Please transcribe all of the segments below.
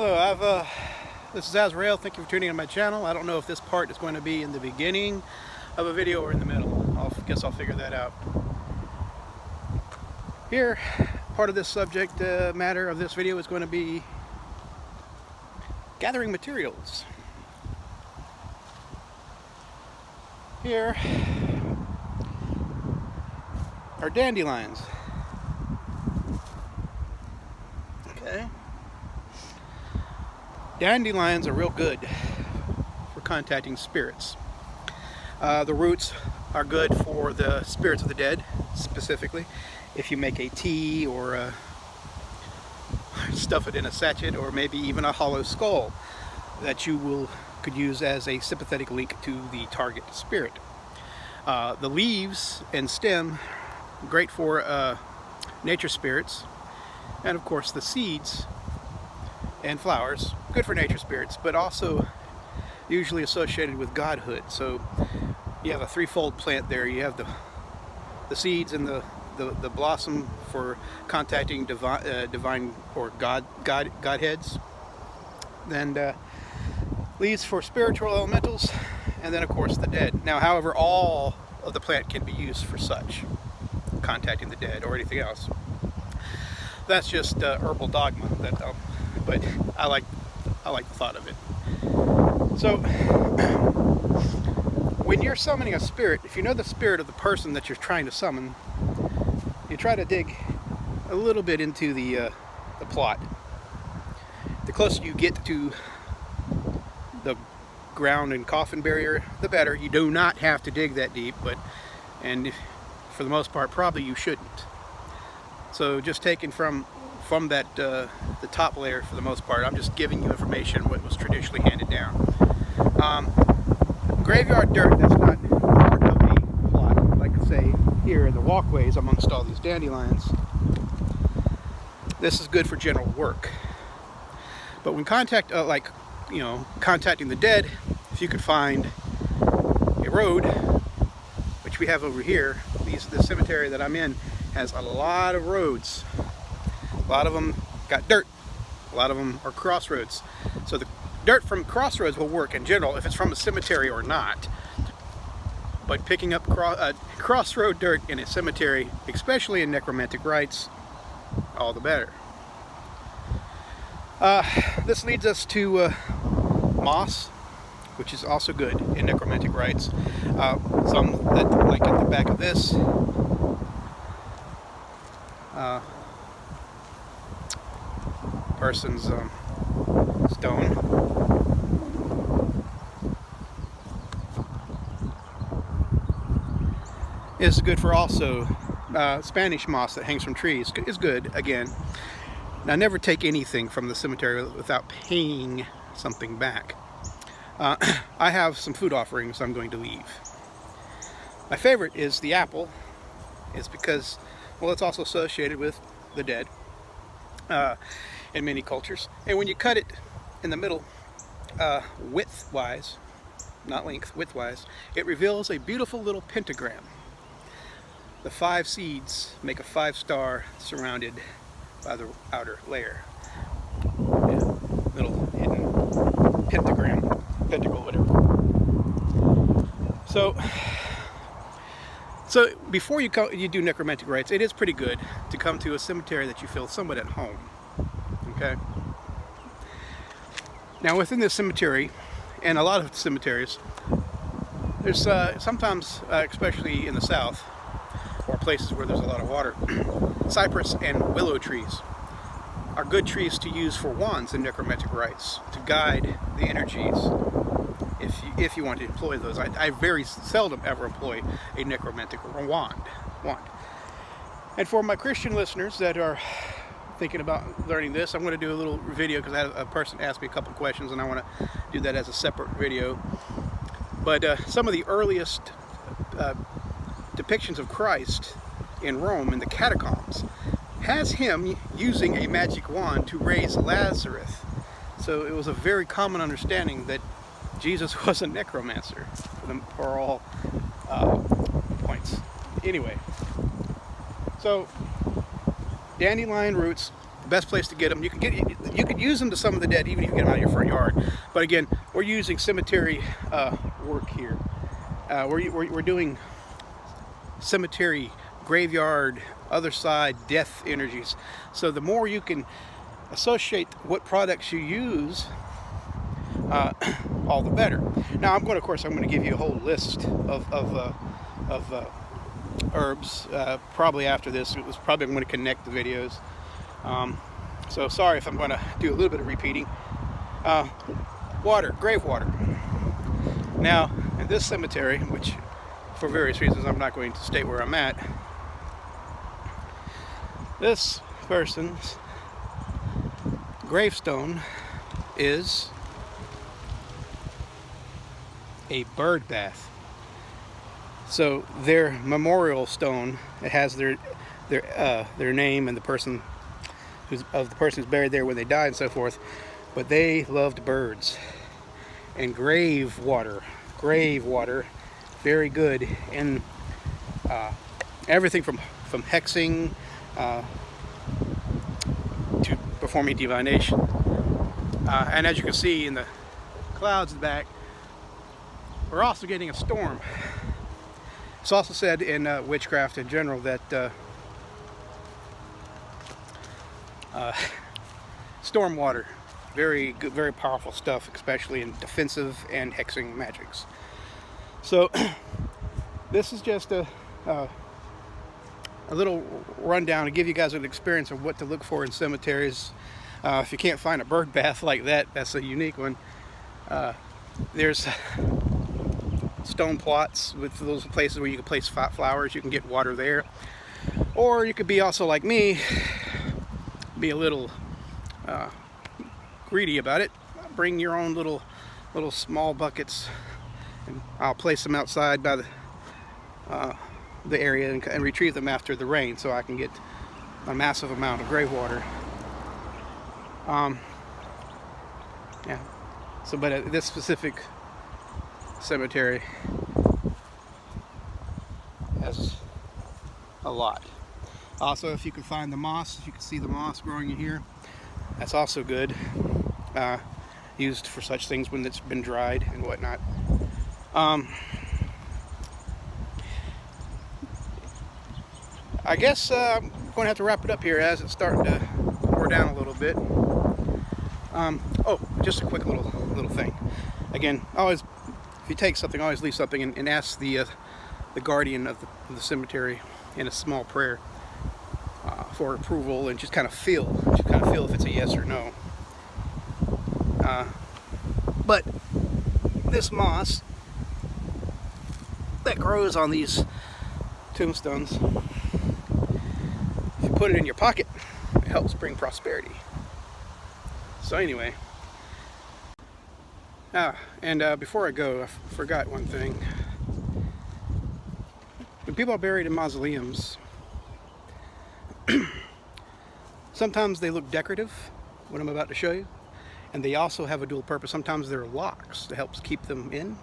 Hello, this is Azrael. Thank you for tuning in to my channel. I don't know if this part is going to be in the beginning of a video or in the middle. I guess I'll figure that out. Here, part of this subject matter of this video is going to be gathering materials. Here are dandelions. Okay. Dandelions are real good for contacting spirits. The roots are good for the spirits of the dead, specifically. If you make a tea or stuff it in a sachet, or maybe even a hollow skull that you could use as a sympathetic link to the target spirit. The leaves and stem, great for nature spirits, and of course the seeds and flowers, good for nature spirits, but also usually associated with godhood. So you have a threefold plant there. You have the seeds and the blossom for contacting divine or godheads, then leaves for spiritual elementals, and then of course the dead. Now, however, all of the plant can be used for such, contacting the dead or anything else. That's just herbal dogma. But I like the thought of it. So when you're summoning a spirit, if you know the spirit of the person that you're trying to summon, you try to dig a little bit into the plot. The closer you get to the ground and coffin barrier, the better. You do not have to dig that deep, and for the most part, probably you shouldn't. So just taking from that the top layer, for the most part, I'm just giving you information what was traditionally handed down. Graveyard dirt that's not part of the plot, like say here in the walkways amongst all these dandelions, this is good for general work. But when contacting the dead, if you could find a road, which we have over here, the cemetery that I'm in has a lot of roads. A lot of them got dirt. A lot of them are crossroads. So the dirt from crossroads will work in general if it's from a cemetery or not. But picking up crossroad dirt in a cemetery, especially in necromantic rites, all the better. This leads us to moss, which is also good in necromantic rites. Some that, like at the back of this, person's stone. Is good for also Spanish moss that hangs from trees is good again. Now, never take anything from the cemetery without paying something back. I have some food offerings I'm going to leave. My favorite is the apple. It's because, well, it's also associated with the dead in many cultures. And when you cut it in the middle, width-wise, not length, width-wise, it reveals a beautiful little pentagram. The 5 seeds make a 5-star surrounded by the outer layer. Yeah, little hidden pentagram, pentacle, whatever. So before you do necromantic rites, it is pretty good to come to a cemetery that you feel somewhat at home. Okay. Now, within this cemetery, and a lot of cemeteries, there's sometimes, especially in the south, or places where there's a lot of water, cypress and willow trees are good trees to use for wands in necromantic rites, to guide the energies, if you want to employ those. I very seldom ever employ a necromantic wand. And for my Christian listeners that are thinking about learning this, I'm going to do a little video because I had a person ask me a couple questions, and I want to do that as a separate video. But some of the earliest depictions of Christ in Rome in the catacombs has him using a magic wand to raise Lazarus. So it was a very common understanding that Jesus was a necromancer for all points. Anyway, so dandelion roots the best place to get them. You can use them to summon the dead even if you get them out of your front yard. But again, we're using cemetery work here. We're doing cemetery, graveyard, other side, death energies. So the more you can associate what products you use, all the better. Now I'm going to give you a whole list of herbs probably after this. It was probably going to connect the videos. So sorry if I'm going to do a little bit of repeating. Water, grave water. Now in this cemetery, which for various reasons I'm not going to state where I'm at, this person's gravestone is a bird bath. So their memorial stone, it has their name and the person who's buried there when they died and so forth. But they loved birds, and grave water, very good in everything from hexing to performing divination. And as you can see in the clouds in the back, we're also getting a storm. It's also said in witchcraft in general that storm water, very good, very powerful stuff, especially in defensive and hexing magics. So this is just a little rundown to give you guys an experience of what to look for in cemeteries. If you can't find a bird bath like that, that's a unique one. There's stone plots with those places where you can place flowers. You can get water there, or you could be also like me, be a little greedy about it. Bring your own little small buckets, and I'll place them outside by the area and retrieve them after the rain, so I can get a massive amount of grave water. Yeah. So, but this specific cemetery has a lot. Also, if you can find the moss, if you can see the moss growing in here, that's also good. Used for such things when it's been dried and whatnot. I guess I'm going to have to wrap it up here as it's starting to pour down a little bit. Oh, just a quick little thing. Again, always, if you take something, always leave something, and ask the guardian of the cemetery in a small prayer for approval, and just kind of feel if it's a yes or no. But this moss that grows on these tombstones, if you put it in your pocket, it helps bring prosperity. So anyway, and before I go, I forgot one thing. When people are buried in mausoleums, sometimes they look decorative, what I'm about to show you, and they also have a dual purpose. Sometimes there are locks that helps keep them in.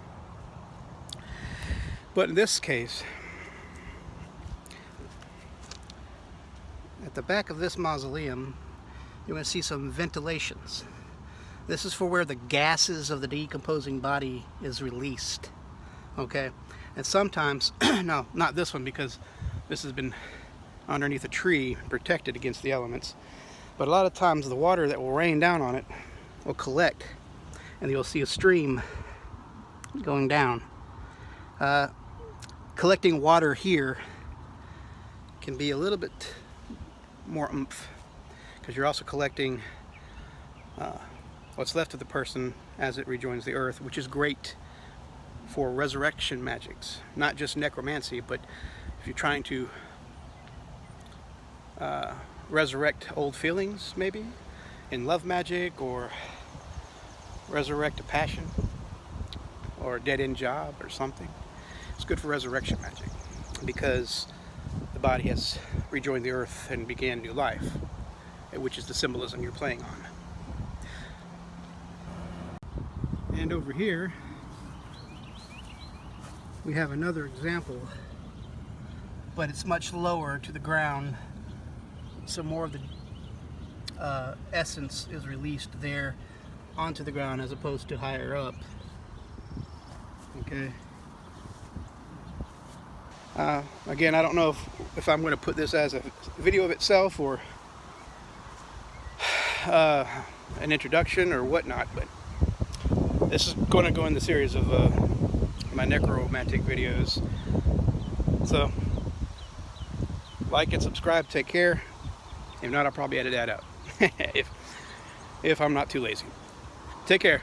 But in this case, at the back of this mausoleum, you're going to see some ventilations. This is for where the gases of the decomposing body is released. Okay? And sometimes, no, not this one, because this has been underneath a tree, protected against the elements. But a lot of times the water that will rain down on it will collect, and you'll see a stream going down. Collecting water here can be a little bit more oomph, because you're also collecting what's left of the person as it rejoins the earth, which is great for resurrection magics, not just necromancy, but if you're trying to resurrect old feelings, maybe in love magic, or resurrect a passion or a dead-end job or something. It's good for resurrection magic because the body has rejoined the earth and began new life, which is the symbolism you're playing on. And over here we have another example, but it's much lower to the ground. Some more of the essence is released there onto the ground as opposed to higher up. Okay. Again, I don't know if I'm going to put this as a video of itself or an introduction or whatnot, but this is going to go in the series of my necromantic videos. So, like and subscribe. Take care. If not, I'll probably edit that out if I'm not too lazy. Take care.